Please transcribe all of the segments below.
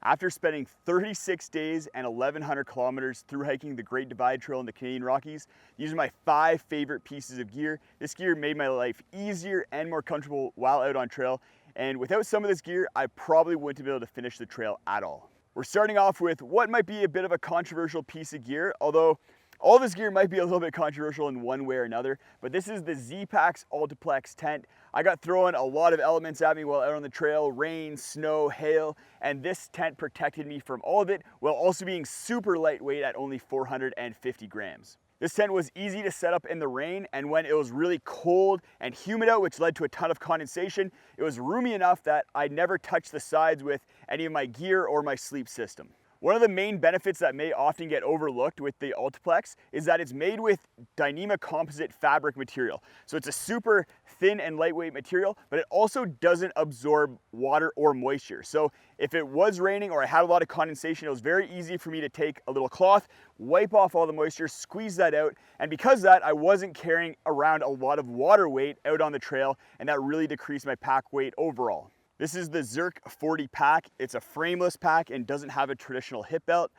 After spending 36 days and 1,100 kilometers through hiking the Great Divide Trail in the Canadian Rockies, these are my 5 favorite pieces of gear. This gear made my life easier and more comfortable while out on trail, and without some of this gear, I probably wouldn't be able to finish the trail at all. We're starting off with what might be a bit of a controversial piece of gear, although all this gear might be a little bit controversial in one way or another, but this is the Z-Packs Altiplex tent. I got thrown a lot of elements at me while out on the trail: rain, snow, hail, and this tent protected me from all of it while also being super lightweight at only 450 grams. This tent was easy to set up in the rain, and when it was really cold and humid out, which led to a ton of condensation, it was roomy enough that I never touched the sides with any of my gear or my sleep system. One of the main benefits that may often get overlooked with the Altiplex is that it's made with Dyneema composite fabric material. So it's a super thin and lightweight material, but it also doesn't absorb water or moisture. So if it was raining or I had a lot of condensation, it was very easy for me to take a little cloth, wipe off all the moisture, squeeze that out. And because of that, I wasn't carrying around a lot of water weight out on the trail, and that really decreased my pack weight overall. This is the Zerk 40 pack. It's a frameless pack and doesn't have a traditional hip belt.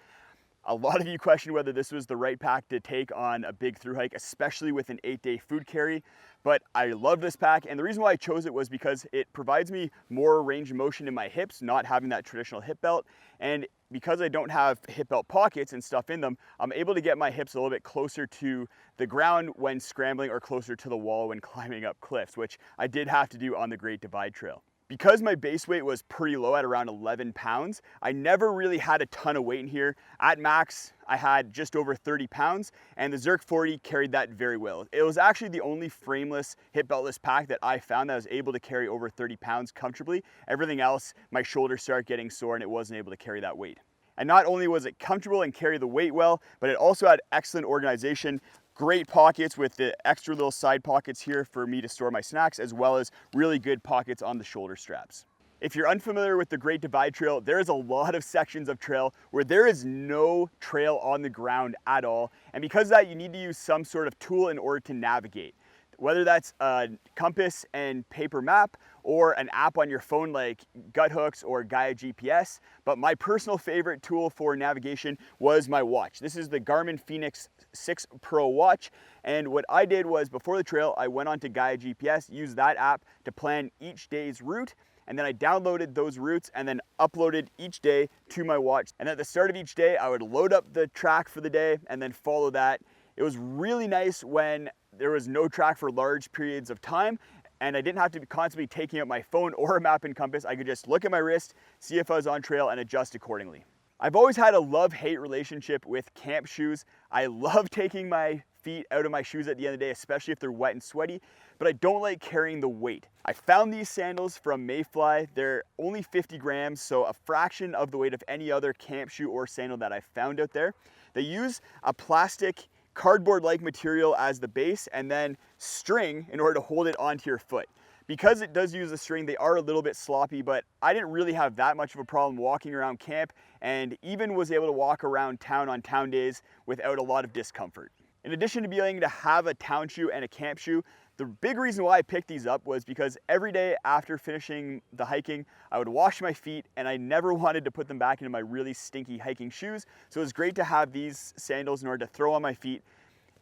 A lot of you questioned whether this was the right pack to take on a big thru hike, especially with an 8-day food carry. But I love this pack, and the reason why I chose it was because it provides me more range of motion in my hips, not having that traditional hip belt. And because I don't have hip belt pockets and stuff in them, I'm able to get my hips a little bit closer to the ground when scrambling or closer to the wall when climbing up cliffs, which I did have to do on the Great Divide Trail. Because my base weight was pretty low at around 11 pounds, I never really had a ton of weight in here. At max, I had just over 30 pounds, and the Zerk 40 carried that very well. It was actually the only frameless, hip beltless pack that I found that was able to carry over 30 pounds comfortably. Everything else, my shoulders started getting sore and it wasn't able to carry that weight. And not only was it comfortable and carry the weight well, but it also had excellent organization. Great pockets with the extra little side pockets here for me to store my snacks, as well as really good pockets on the shoulder straps. If you're unfamiliar with the Great Divide Trail, there is a lot of sections of trail where there is no trail on the ground at all. And because of that, you need to use some sort of tool in order to navigate. Whether that's a compass and paper map or an app on your phone like Guthooks or Gaia GPS, but my personal favorite tool for navigation was my watch. This is the Garmin Fenix 6 Pro watch, and what I did was before the trail, I went onto Gaia GPS, used that app to plan each day's route, and then I downloaded those routes and then uploaded each day to my watch. And at the start of each day, I would load up the track for the day and then follow that. It was really nice when there was no track for large periods of time, and I didn't have to be constantly taking out my phone or a map and compass. I could just look at my wrist, see if I was on trail, and adjust accordingly. I've always had a love-hate relationship with camp shoes. I love taking my feet out of my shoes at the end of the day, especially if they're wet and sweaty, but I don't like carrying the weight. I found these sandals from Mayfly. They're only 50 grams, so a fraction of the weight of any other camp shoe or sandal that I found out there. They use a plastic cardboard-like material as the base and then string in order to hold it onto your foot. Because it does use a string, they are a little bit sloppy, but I didn't really have that much of a problem walking around camp, and even was able to walk around town on town days without a lot of discomfort. In addition to being able to have a town shoe and a camp shoe, the big reason why I picked these up was because every day after finishing the hiking, I would wash my feet, and I never wanted to put them back into my really stinky hiking shoes. So it was great to have these sandals in order to throw on my feet,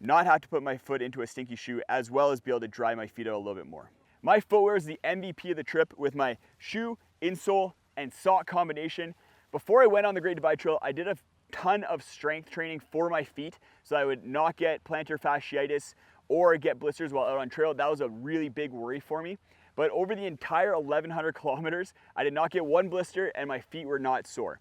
not have to put my foot into a stinky shoe, as well as be able to dry my feet out a little bit more. My footwear is the MVP of the trip with my shoe, insole, and sock combination. Before I went on the Great Divide Trail, I did a ton of strength training for my feet so I would not get plantar fasciitis or get blisters while out on trail. That was a really big worry for me. But over the entire 1,100 kilometers, I did not get one blister and my feet were not sore.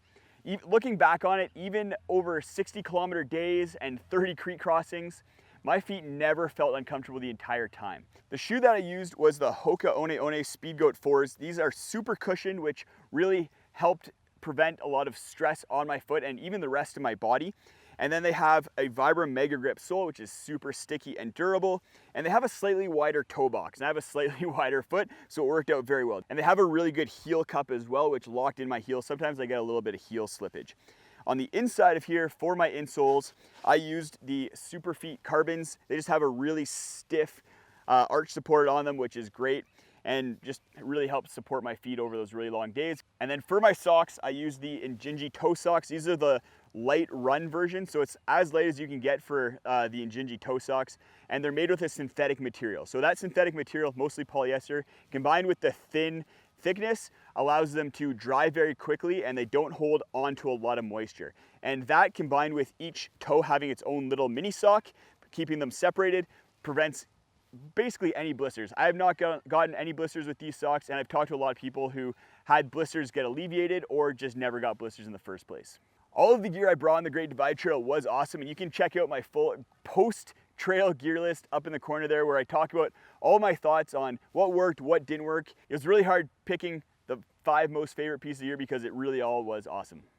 Looking back on it, even over 60-kilometer days and 30 creek crossings, my feet never felt uncomfortable the entire time. The shoe that I used was the Hoka One One Speedgoat 4s. These are super cushioned, which really helped prevent a lot of stress on my foot and even the rest of my body. And then they have a Vibram Mega Grip sole, which is super sticky and durable. And they have a slightly wider toe box. And I have a slightly wider foot, so it worked out very well. And they have a really good heel cup as well, which locked in my heel. Sometimes I get a little bit of heel slippage. On the inside of here, for my insoles, I used the Superfeet Carbons. They just have a really stiff arch support on them, which is great. and just really helps support my feet over those really long days. And then for my socks, I use the Injinji toe socks. These are the light run version, so it's as light as you can get for the Injinji toe socks, and they're made with a synthetic material. So that synthetic material, mostly polyester, combined with the thickness, allows them to dry very quickly, and they don't hold onto a lot of moisture. And that, combined with each toe having its own little mini sock, keeping them separated, prevents basically any blisters. I have not gotten any blisters with these socks, and I've talked to a lot of people who had blisters get alleviated or just never got blisters in the first place. All of the gear I brought on the Great Divide Trail was awesome, and you can check out my full post-trail gear list up in the corner there, where I talk about all my thoughts on what worked, what didn't work. It was really hard picking the 5 most favorite pieces of gear because it really all was awesome.